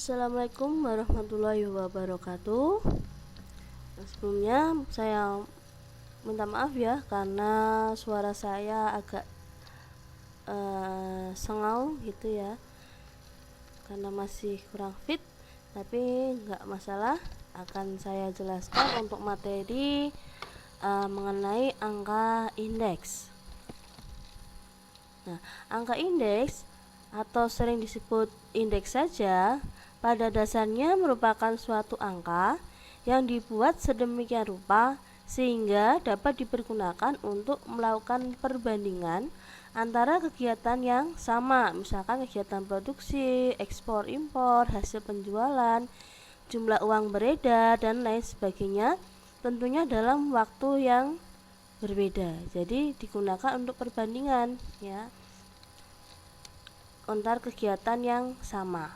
Assalamualaikum warahmatullahi wabarakatuh. Sebelumnya saya minta maaf ya karena suara saya agak sengau gitu ya, karena masih kurang fit. Tapi nggak masalah, akan saya jelaskan untuk materi mengenai angka indeks. Nah, angka indeks atau sering disebut indeks saja pada dasarnya merupakan suatu angka yang dibuat sedemikian rupa sehingga dapat dipergunakan untuk melakukan perbandingan antara kegiatan yang sama, misalkan kegiatan produksi, ekspor impor, hasil penjualan, jumlah uang beredar dan lain sebagainya, tentunya dalam waktu yang berbeda. Jadi digunakan untuk perbandingan ya, antar kegiatan yang sama.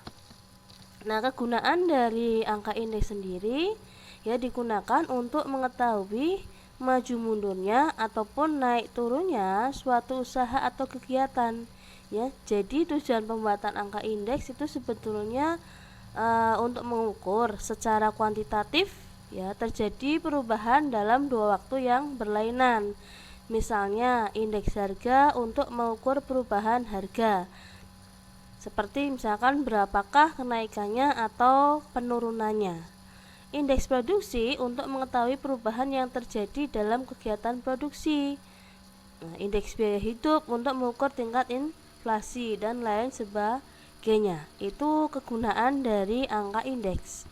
Nah, kegunaan dari angka indeks sendiri ya digunakan untuk mengetahui maju mundurnya ataupun naik turunnya suatu usaha atau kegiatan ya. Jadi tujuan pembuatan angka indeks itu sebetulnya untuk mengukur secara kuantitatif ya terjadi perubahan dalam dua waktu yang berlainan. Misalnya indeks harga untuk mengukur perubahan harga, seperti misalkan berapakah kenaikannya atau penurunannya. Indeks produksi untuk mengetahui perubahan yang terjadi dalam kegiatan produksi. Indeks biaya hidup untuk mengukur tingkat inflasi dan lain sebagainya. Itu kegunaan dari angka indeks.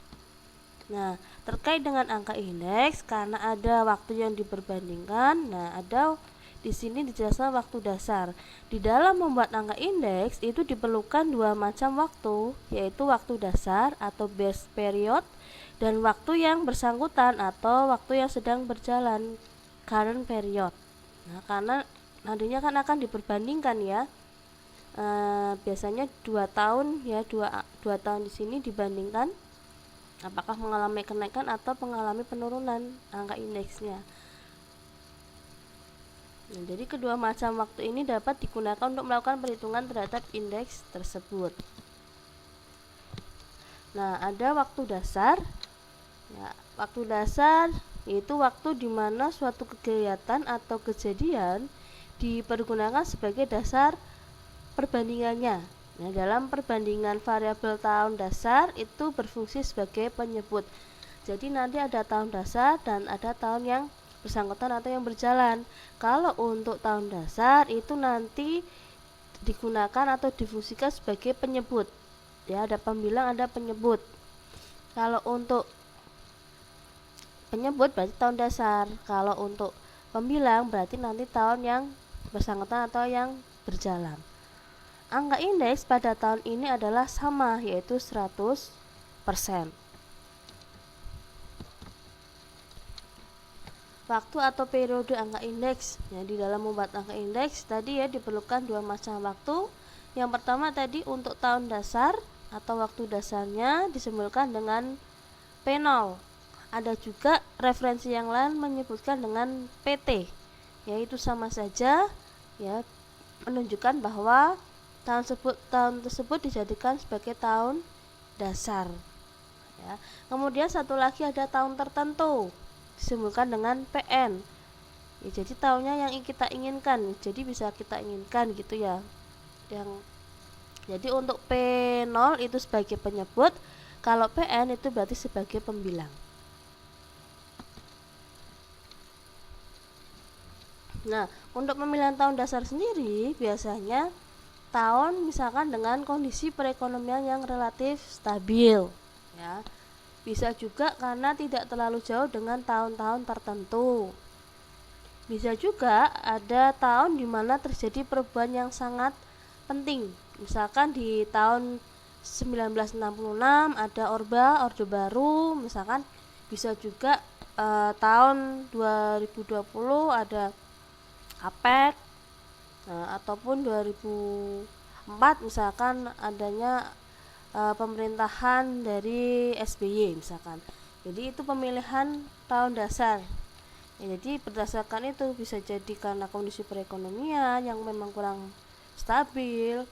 Nah, terkait dengan angka indeks, karena ada waktu yang diperbandingkan, ada di sini dijelaskan waktu dasar. Di dalam membuat angka indeks itu diperlukan dua macam waktu, yaitu waktu dasar atau base period dan waktu yang bersangkutan atau waktu yang sedang berjalan, current period. Nah, karena nantinya kan akan diperbandingkan ya. Biasanya 2 tahun ya, 2 tahun di sini dibandingkan apakah mengalami kenaikan atau mengalami penurunan angka indeksnya. Nah, jadi kedua macam waktu ini dapat digunakan untuk melakukan perhitungan terhadap indeks tersebut. Nah, ada waktu dasar. Ya, waktu dasar yaitu waktu di mana suatu kegiatan atau kejadian dipergunakan sebagai dasar perbandingannya. Nah, dalam perbandingan variabel tahun dasar itu berfungsi sebagai penyebut. Jadi nanti ada tahun dasar dan ada tahun yang bersangkutan atau yang berjalan. Kalau untuk tahun dasar itu nanti digunakan atau difungsikan sebagai penyebut. Ya, ada pembilang, ada penyebut. Kalau untuk penyebut berarti tahun dasar. Kalau untuk pembilang berarti nanti tahun yang bersangkutan atau yang berjalan. Angka indeks pada tahun ini adalah sama, yaitu 100%. Waktu atau periode angka indeks. Ya, di dalam membuat angka indeks tadi ya diperlukan dua macam waktu. Yang pertama tadi untuk tahun dasar atau waktu dasarnya disimbolkan dengan P0. Ada juga referensi yang lain menyebutkan dengan PT, yaitu sama saja ya, menunjukkan bahwa tahun tersebut dijadikan sebagai tahun dasar ya. Kemudian satu lagi ada tahun tertentu, disimbolkan dengan PN ya, jadi tahunnya yang kita inginkan, jadi bisa kita inginkan gitu ya. Jadi untuk P0 itu sebagai penyebut, kalau PN itu berarti sebagai pembilang. Nah, untuk pemilihan tahun dasar sendiri biasanya tahun misalkan dengan kondisi perekonomian yang relatif stabil ya. Bisa juga karena tidak terlalu jauh dengan tahun-tahun tertentu. Bisa juga ada tahun di mana terjadi perubahan yang sangat penting. Misalkan di tahun 1966 ada Orde Baru, misalkan bisa juga tahun 2020 ada APEC, ataupun 2004 misalkan adanya pemerintahan dari SBY misalkan. Jadi itu pemilihan tahun dasar ya, jadi berdasarkan itu bisa jadi karena kondisi perekonomian yang memang kurang stabil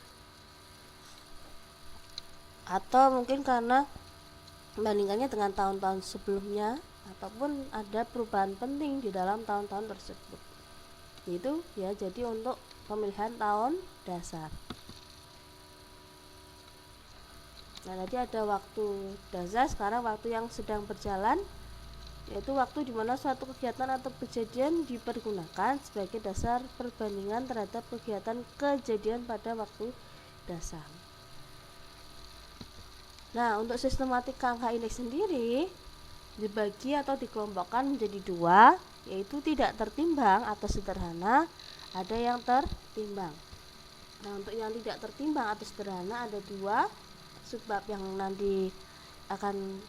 atau mungkin karena membandingkannya dengan tahun-tahun sebelumnya, ataupun ada perubahan penting di dalam tahun-tahun tersebut. Itu ya, jadi untuk pemilihan tahun dasar. Nah, tadi ada waktu dasar, sekarang waktu yang sedang berjalan, yaitu waktu di mana suatu kegiatan atau kejadian dipergunakan sebagai dasar perbandingan terhadap kegiatan kejadian pada waktu dasar. Nah, untuk sistematika angka indeks sendiri dibagi atau dikelompokkan menjadi dua, yaitu tidak tertimbang atau sederhana, ada yang tertimbang. Nah, untuk yang tidak tertimbang atau sederhana ada dua subbab yang nanti akan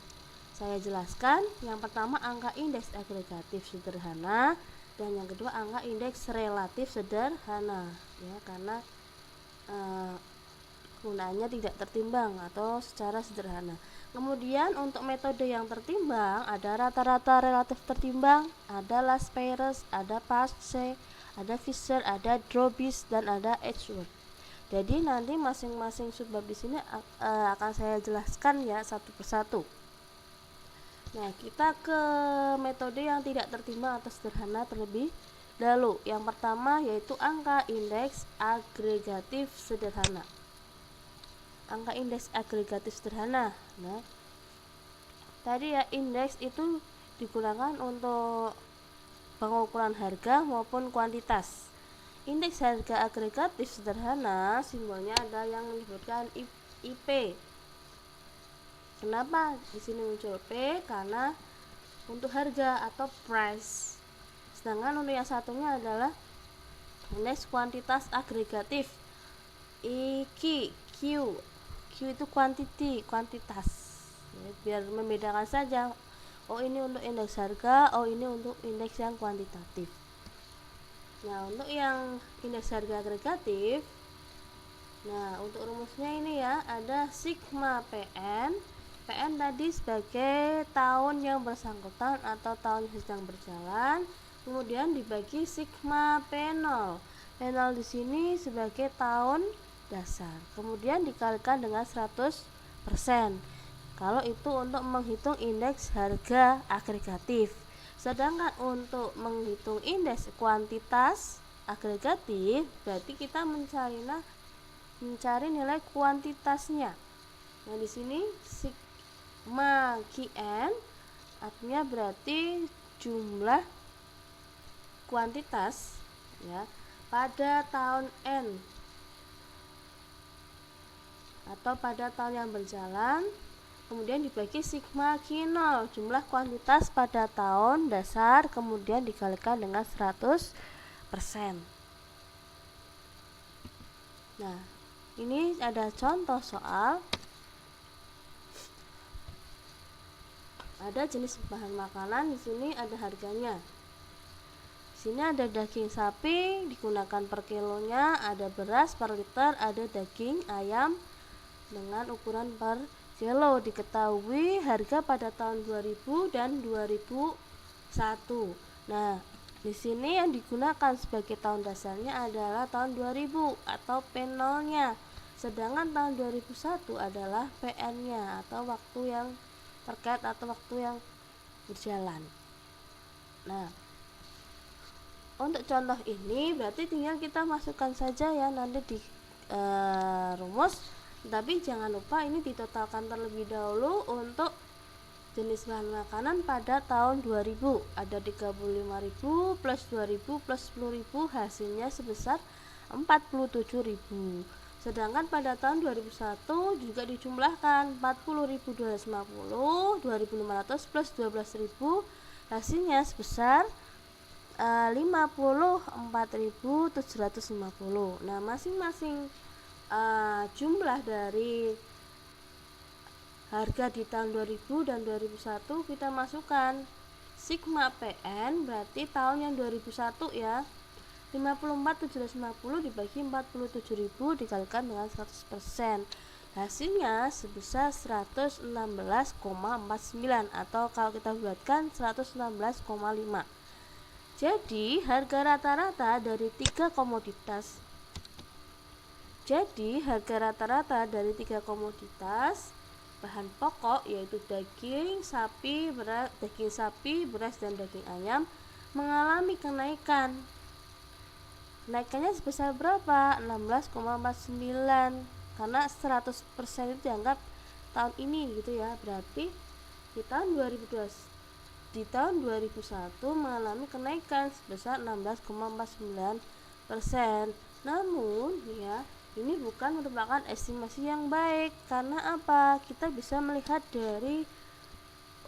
saya jelaskan. Yang pertama angka indeks agregatif sederhana, dan yang kedua angka indeks relatif sederhana, ya, karena gunaannya tidak tertimbang atau secara sederhana. Kemudian untuk metode yang tertimbang ada rata-rata relatif tertimbang, ada Laspeyres, ada Pace, ada Fisher, ada Drobis, dan ada Edgeworth. Jadi nanti masing-masing subbab di sini akan saya jelaskan ya satu persatu. Nah, kita ke metode yang tidak tertimbang atau sederhana terlebih dahulu. Yang pertama yaitu angka indeks agregatif sederhana. Angka indeks agregatif sederhana. Nah, tadi ya, indeks itu digunakan untuk pengukuran harga maupun kuantitas. Indeks harga agregatif sederhana simbolnya ada yang menyebutkan IP. Kenapa di sini muncul P? Karena untuk harga atau price. Sedangkan untuk yang satunya adalah indeks kuantitas agregatif, IQ. Q itu quantity, kuantitas. Ya, biar membedakan saja. Oh, ini untuk indeks harga, oh ini untuk indeks yang kuantitatif. Nah, untuk yang indeks harga agregatif, nah untuk rumusnya ini ya, ada sigma PN. PN tadi sebagai tahun yang bersangkutan atau tahun yang sedang berjalan, kemudian dibagi sigma P0. P0 di sini sebagai tahun dasar, kemudian dikalikan dengan 100%. Kalau itu untuk menghitung indeks harga agregatif. Sedangkan untuk menghitung indeks kuantitas agregatif, berarti kita mencari nilai kuantitasnya. Nah, di sini sigma Qn artinya berarti jumlah kuantitas ya pada tahun N atau pada tahun yang berjalan, kemudian dibagi sigma Q0 jumlah kuantitas pada tahun dasar, kemudian dikalikan dengan 100%. Nah, ini ada contoh soal. Ada jenis bahan makanan, di sini ada harganya. Di sini ada daging sapi digunakan per kilonya, ada beras per liter, ada daging ayam dengan ukuran per kilo. Diketahui harga pada tahun 2000 dan 2001. Nah, di sini yang digunakan sebagai tahun dasarnya adalah tahun 2000 atau P0-nya. Sedangkan tahun 2001 adalah PN-nya atau waktu yang terkait atau waktu yang berjalan. Nah, untuk contoh ini berarti tinggal kita masukkan saja ya nanti di rumus. Tapi jangan lupa ini ditotalkan terlebih dahulu. Untuk jenis bahan makanan pada tahun 2000 ada 35.000 plus 2000 plus 10.000, hasilnya sebesar 47.000. Sedangkan pada tahun 2001 juga dijumlahkan 40.250, 2.500 plus 12.000, hasilnya sebesar 54.750. Nah, masing-masing jumlah dari harga di tahun 2000 dan 2001 kita masukkan sigma PN, berarti tahun yang 2001 ya, 54.750 dibagi 47.000 dikalikan dengan 100%, hasilnya sebesar 116,49 atau kalau kita buatkan 116,5. Jadi harga rata-rata dari 3 komoditas Jadi harga rata-rata dari 3 komoditas bahan pokok yaitu daging sapi, beras dan daging ayam mengalami kenaikan. Kenaikannya sebesar berapa? 16,49, karena 100% itu dianggap tahun ini gitu ya. Berarti di tahun 2001 mengalami kenaikan sebesar 16,49%. Namun ya, ini bukan merupakan estimasi yang baik. Karena apa? Kita bisa melihat dari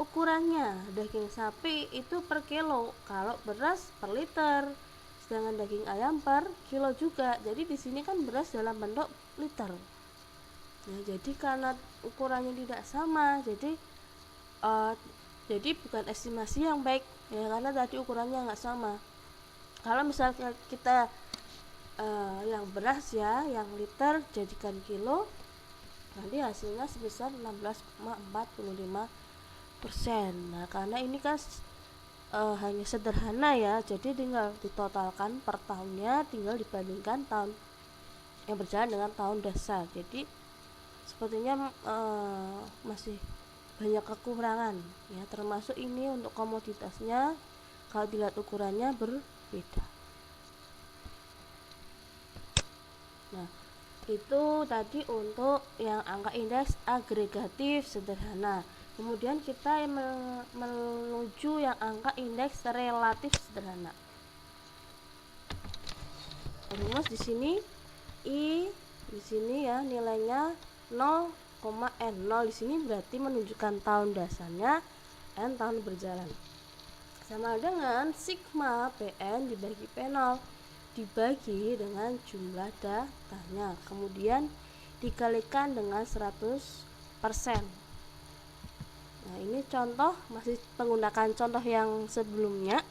ukurannya. Daging sapi itu per kilo, kalau beras per liter, sedangkan daging ayam per kilo juga. Jadi di sini kan beras dalam bentuk liter. Nah, jadi karena ukurannya tidak sama, jadi bukan estimasi yang baik ya, karena tadi ukurannya nggak sama. Kalau misalnya kita yang beras ya, yang liter jadikan kilo, nanti hasilnya sebesar 16,45%. Nah, karena ini kan hanya sederhana ya, jadi tinggal ditotalkan per tahunnya, tinggal dibandingkan tahun yang berjalan dengan tahun dasar. Jadi sepertinya masih banyak kekurangan ya, termasuk ini untuk komoditasnya kalau dilihat ukurannya berbeda. Nah, itu tadi untuk yang angka indeks agregatif sederhana. Kemudian kita menuju yang angka indeks relatif sederhana. Rumus di sini di sini ya nilainya 0,n. 0 di sini berarti menunjukkan tahun dasarnya, n tahun berjalan. Sama dengan sigma PN dibagi P0 dibagi dengan jumlah datanya, kemudian dikalikan dengan 100%. Nah, ini contoh, masih menggunakan contoh yang sebelumnya.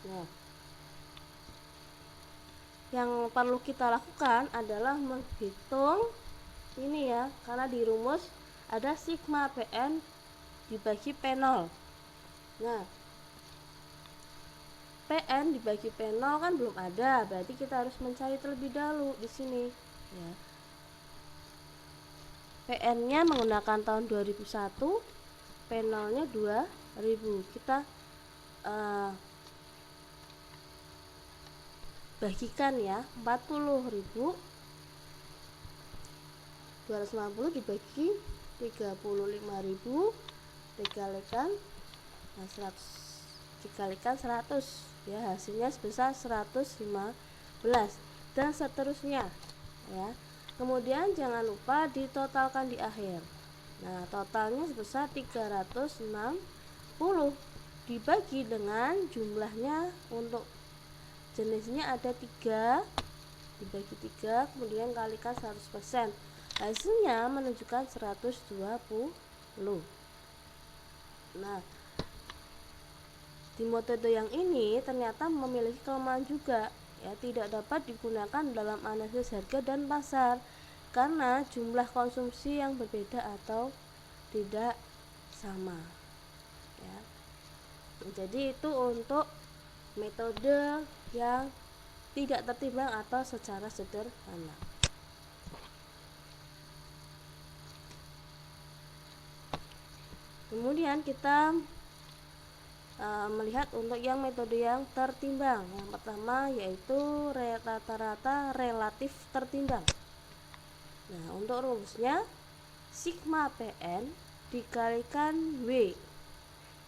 Nah, yang perlu kita lakukan adalah menghitung ini ya, karena di rumus ada sigma PN dibagi P0. Nah, PN dibagi P0 kan belum ada, berarti kita harus mencari terlebih dahulu di sini ya. PN-nya menggunakan tahun 2001, P0-nya 2000. Kita bagikan ya, 40.250 dibagi 35.000 dikalikan 100 ya, hasilnya sebesar 115 dan seterusnya ya. Kemudian jangan lupa ditotalkan di akhir. Nah, totalnya sebesar 360 dibagi dengan jumlahnya, untuk jenisnya ada 3 dibagi 3, kemudian kalikan 100%, hasilnya menunjukkan 120. Nah, di metode yang ini ternyata memiliki kelemahan juga ya, tidak dapat digunakan dalam analisis harga dan pasar karena jumlah konsumsi yang berbeda atau tidak sama ya. Jadi itu untuk metode yang tidak tertimbang atau secara sederhana. Kemudian kita melihat untuk yang metode yang tertimbang. Yang pertama yaitu rata-rata relatif tertimbang. Nah, untuk rumusnya sigma PN dikalikan W.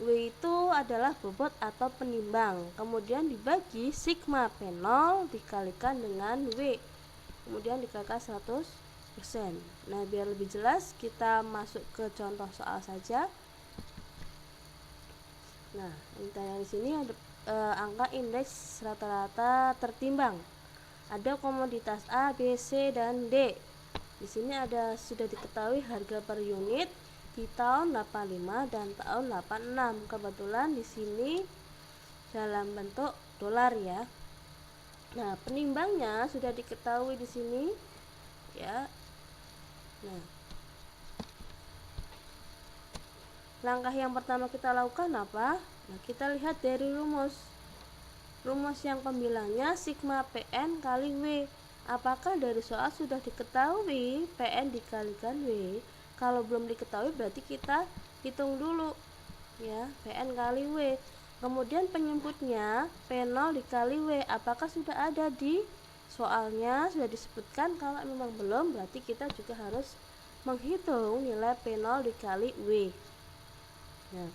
W itu adalah bobot atau penimbang, kemudian dibagi sigma P0 dikalikan dengan W, kemudian dikalikan 100%. Nah, biar lebih jelas kita masuk ke contoh soal saja. Nah, di sini ada angka indeks rata-rata tertimbang. Ada komoditas A, B, C, dan D. Di sini ada sudah diketahui harga per unit di tahun 85 dan tahun 86. Kebetulan di sini dalam bentuk dolar ya. Nah, penimbangnya sudah diketahui di sini ya. Nah, langkah yang pertama kita lakukan apa? Nah, kita lihat dari rumus yang pembilangnya sigma PN kali W. apakah dari soal sudah diketahui PN dikalikan W? Kalau belum diketahui berarti kita hitung dulu ya, PN kali W. Kemudian penyebutnya P0 dikali W, apakah sudah ada di soalnya, sudah disebutkan? Kalau memang belum berarti kita juga harus menghitung nilai P0 dikali W. Nah,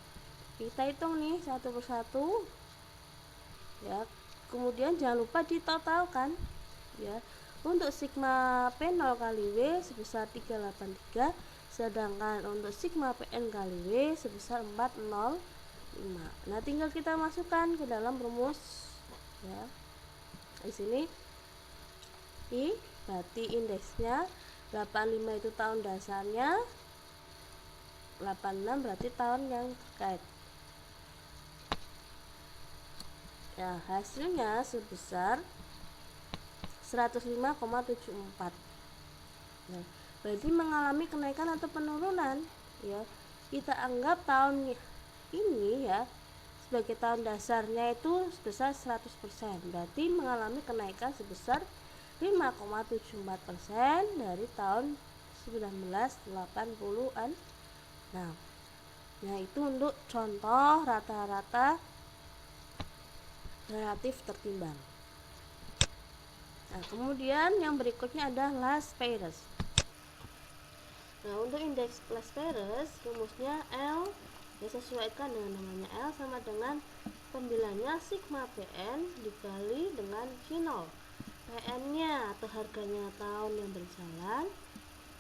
kita hitung nih satu persatu ya. Kemudian jangan lupa ditotalkan ya. Untuk sigma P0 kali W sebesar 383, sedangkan untuk sigma PN kali W sebesar 405. Nah, tinggal kita masukkan ke dalam rumus ya. Di sini berarti indeksnya 85 itu tahun dasarnya, 86 berarti tahun yang terkait. Ya, hasilnya sebesar 105,74. Nah, berarti mengalami kenaikan atau penurunan ya. Kita anggap tahun ini ya sebagai tahun dasarnya itu sebesar 100%, berarti mengalami kenaikan sebesar 5,74% dari tahun 1980-an. Nah, itu untuk contoh rata-rata relatif tertimbang. Nah, kemudian yang berikutnya adalah Last Paris. Nah, untuk indeks Last Paris rumusnya L disesuaikan dengan namanya L sama dengan pembilangnya sigma PN dikali dengan Q0. PN-nya atau harganya tahun yang berjalan,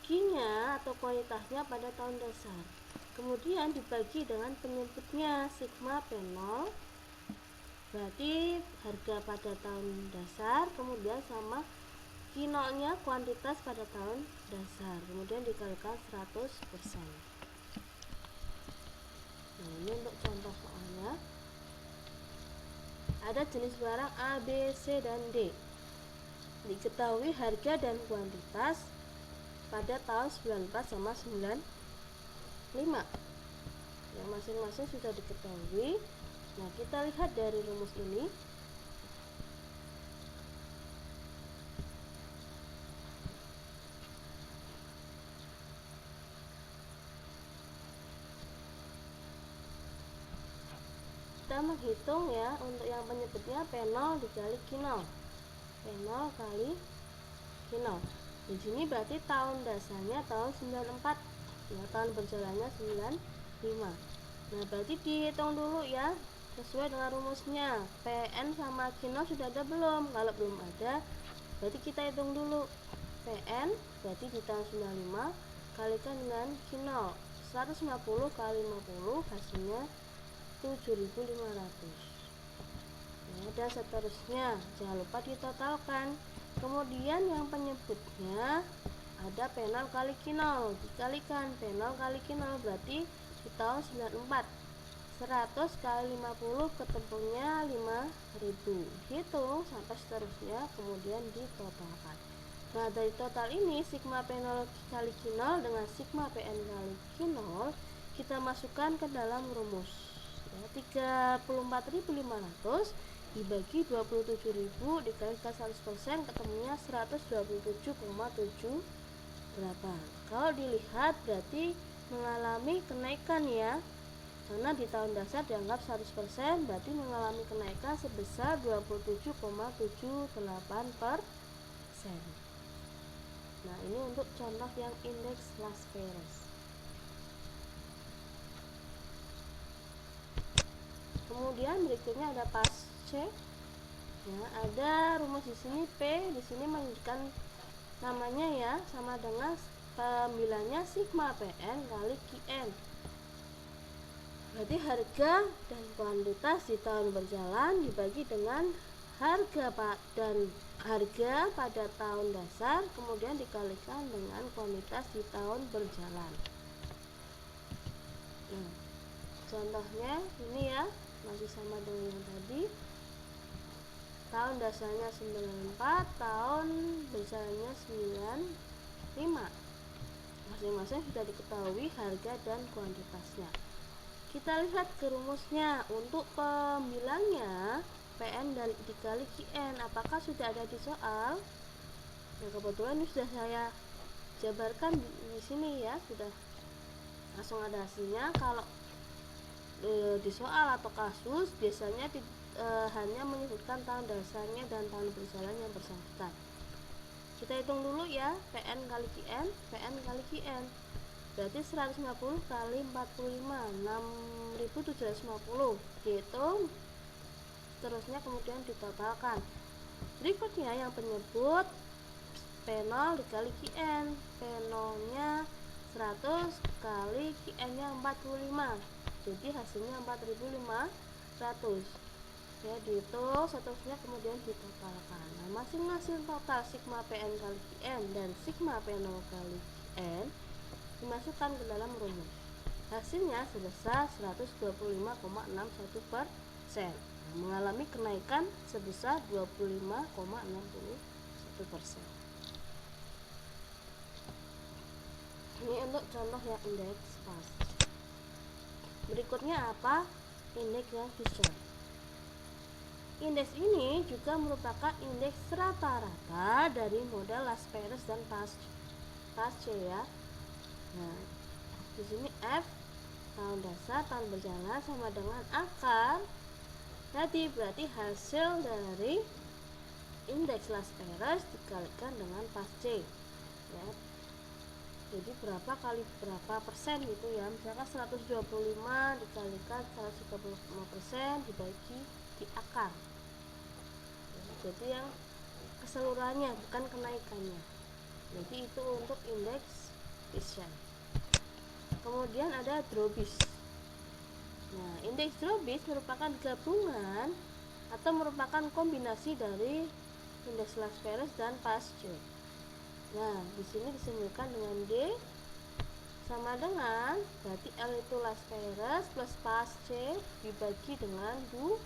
Q-nya atau kualitasnya pada tahun dasar. Kemudian dibagi dengan penyebutnya sigma P0, berarti harga pada tahun dasar, kemudian sama Q0-nya kuantitas pada tahun dasar, kemudian dikalikan 100%. Nah, ini untuk contoh soalnya. Ada jenis barang A, B, C, dan D. Diketahui harga dan kuantitas pada tahun 94 sama 95. Yang masing-masing sudah diketahui. Nah, kita lihat dari rumus ini. Kita menghitung ya, untuk yang penyebutnya P0 dikali Q0. P0 kali Q0. Di sini berarti tahun dasarnya tahun 94. Ya, tahun berjalannya 95. Nah, berarti dihitung dulu ya, sesuai dengan rumusnya. PN sama Q0 sudah ada belum? Kalau belum ada, berarti kita hitung dulu. PN berarti di tahun 95 kalikan dengan Q0. 150 kali 50 hasilnya 7.500. Ya, dan seterusnya, jangan lupa ditotalkan. Kemudian yang penyebutnya ada P0 kali Q0, dikalikan P0 kali Q0 berarti di tahun 94. 100 kali 50 ketemunya 5.000. Hitung sampai seterusnya, kemudian ditotalkan. Nah, dari total ini sigma P0 kali Q0 dengan sigma PN kali Q0 kita masukkan ke dalam rumus. Ya, 34.500 dibagi 27.000 dikalikan 100% ketemunya 127,78. Kalau dilihat berarti mengalami kenaikan ya, karena di tahun dasar dianggap 100%, berarti mengalami kenaikan sebesar 27,78%. Nah, ini untuk contoh yang indeks Last Paris. Kemudian berikutnya ada pas C. Ya, ada rumus di sini P, di sini menunjukkan namanya ya, sama dengan pembilangnya sigma PN kali QN. Berarti harga dan kuantitas di tahun berjalan dibagi dengan harga pada tahun dasar, kemudian dikalikan dengan kuantitas di tahun berjalan. Nah, contohnya ini ya, masih sama dengan yang tadi. Tahun dasarnya 94, tahun berjalannya 95. Masing-masing sudah diketahui harga dan kuantitasnya. Kita lihat ke rumusnya. Untuk pembilangnya PN dikali QN, apakah sudah ada di soal? Nah, kebetulan ini sudah saya jabarkan di sini ya, sudah langsung ada hasilnya. Kalau di soal atau kasus biasanya hanya menyebutkan tahun dasarnya dan tahun berjalan yang bersangkutan. Kita hitung dulu ya, PN kali QN, PN kali QN berarti 150 kali 45, 6750. Dihitung seterusnya, kemudian ditotalkan. Berikutnya yang penyebut P0 dikali QN, P0 nya 100 kali QN nya 45, jadi hasilnya 4500 ya. Dihitung seterusnya, kemudian ditotalkan. Nah, masing-masing total sigma PN kali QN dan sigma P0 kali QN dimasukkan ke dalam rumus. Hasilnya sebesar 125,61%, mengalami kenaikan sebesar 25,61%. Ini untuk contoh yang indeks pas. Berikutnya apa? Indeks yang Fisher. Indeks ini juga merupakan indeks rata-rata dari model Las-Perez dan Pasce ya. Nah, di sini F tahun dasar, tahun berjalan sama dengan akar. Jadi berarti hasil dari indeks Las-Perez dikalikan dengan Pasce ya. Jadi berapa kali berapa persen gitu ya. Misalkan 125 dikalikan 135% dibagi di akar ya, jadi yang keseluruhannya bukan kenaikannya. Jadi itu untuk indeks Fisher. Kemudian ada Drobis. Nah, indeks Drobis merupakan gabungan atau merupakan kombinasi dari indeks Las-Perez dan Pasce. Nah, di sini disimbolkan dengan D sama dengan, berarti L itu Las-Perez plus Pasce dibagi dengan 2.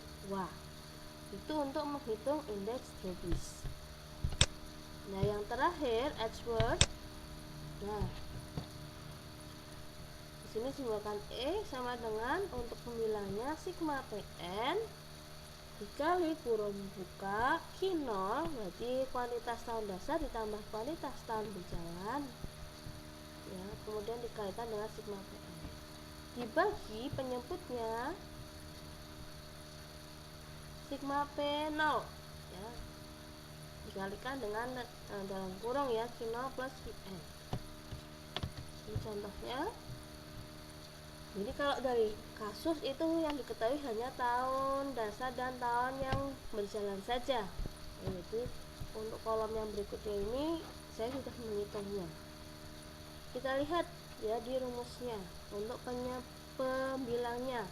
Itu untuk menghitung indeks Drobis. Nah, yang terakhir Edgeworth. Nah, di sini simbolkan E sama dengan untuk pembilangnya sigma PN dikali kurung buka Q0, berarti kuantitas tahun dasar ditambah kuantitas tahun berjalan ya, kemudian dikalikan dengan sigma PN dibagi penyebutnya sigma P0 ya, dikalikan dengan dalam kurung ya Q0 plus Qn. Ini contohnya. Jadi kalau dari kasus itu yang diketahui hanya tahun dasar dan tahun yang berjalan saja. Yaitu untuk kolom yang berikutnya ini saya sudah menghitungnya. Kita lihat ya di rumusnya untuk pembilangnya.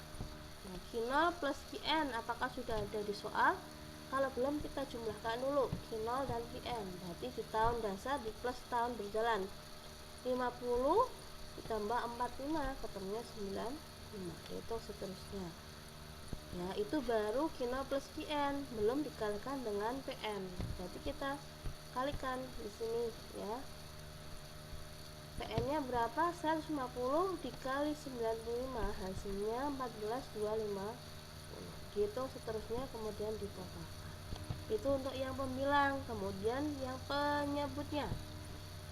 Nah, Q0 plus Qn apakah sudah ada di soal? Kalau belum, kita jumlahkan dulu Q0 dan Qn. Berarti di tahun dasar di plus tahun berjalan 50 ditambah 45 ketemunya 95, itu seterusnya ya. Itu baru Q0 plus Qn, belum dikalikan dengan PN. Berarti kita kalikan di sini ya. PN nya berapa? 150 dikali 95, hasilnya 14,250. Dihitung seterusnya, kemudian ditotalkan. Itu untuk yang pembilang. Kemudian yang penyebutnya,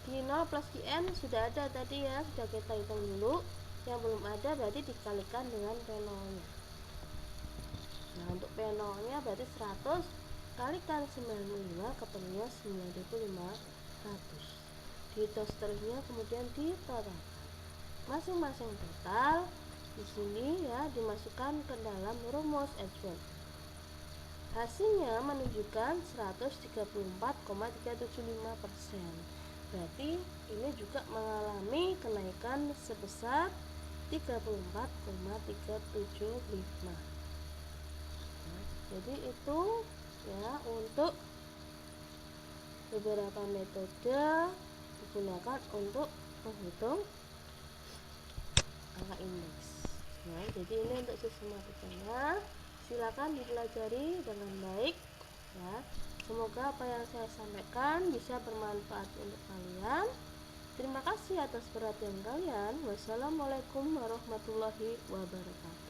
Q0 plus Qn sudah ada tadi ya, sudah kita hitung dulu. Yang belum ada berarti dikalikan dengan P0 nya. Nah, untuk P0 nya berarti 100 kalikan 95 ketemunya 9500. Dihitung seterusnya, kemudian ditotalkan. Masing-masing total di sini ya dimasukkan ke dalam rumus Edgeworth. Hasilnya menunjukkan 134,375%. Berarti ini juga mengalami kenaikan sebesar 34,375. Nah, jadi itu ya untuk beberapa metode digunakan untuk menghitung angka indeks. Nah, jadi ini untuk sistematikanya. Silakan dipelajari dengan baik ya. Semoga apa yang saya sampaikan bisa bermanfaat untuk kalian. Terima kasih atas perhatian kalian. Wassalamualaikum warahmatullahi wabarakatuh.